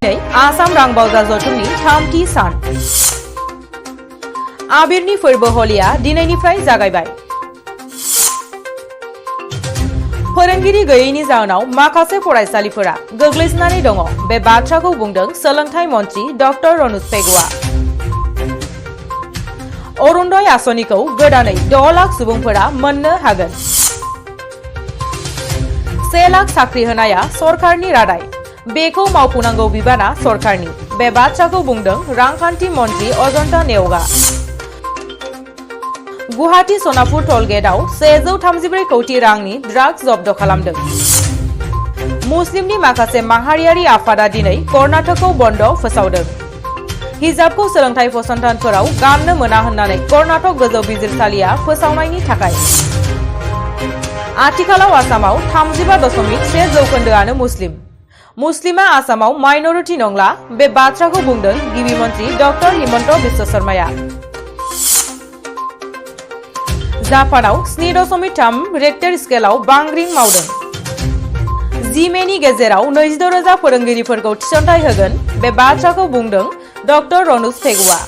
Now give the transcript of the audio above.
आसाम रांबावजा जथुमनि थामथि सान आबिरनि फोरबो हलिया दिनैनिफ्राय जागायबाय। फोरोंगिरि गैयैनि जाहोनाव माखासे फरायसालिफोरा गोग्लैसोनानै दङ। बे बाथ्राखौ बुंदों सोलोंथाइ मन्त्रि डक्टर रनज पेगुआ। अरुणोदय आसनिखौ गोदानै 6 लाख सुबुंफोरा मोननो हागोन। 1 लाख साख्रि होनाया सरकारनि रादाय। बेखौ मावफुंनांगौ बिबाना सरकारनि। बे बाथ्राखौ बुंदों रांखान्थि मन्त्रि अजन्ता नेवगा। गुवाहाटी सनापुर टलगेटआव 134 कौटि रांनि ड्राग्स जब्द खालामदों। मुस्लिमनि माखासे माहारियारि आफादा दिनै कर्नाटकखौ बन्द फोसावदों। हिजाबखौ सोलोंथाइ फसंथानफोराव गाननो मोना होननानै कर्नाटक गोजौ बिजिरसालिया फोसावनायनि थाखाय। आथिखालाव आसामाव 35.1% मुस्लिम। मुस्लिमा आसामाव माइनरिटी नंला। बे बाथ्राखौ बुंदों गिबि मन्त्रि डक्टर हिमन्त बिश्व शर्माया। जापानाव 7.3 रेक्टर स्केलाव बांग्रिं मावदों। 10 मेनि गेजेराव 26,000 फोरोंगिरिफोरखौ थिसनथाइ होगोन। बे बाथ्राखौ बुंदों डक्टर रनज पेगुआ।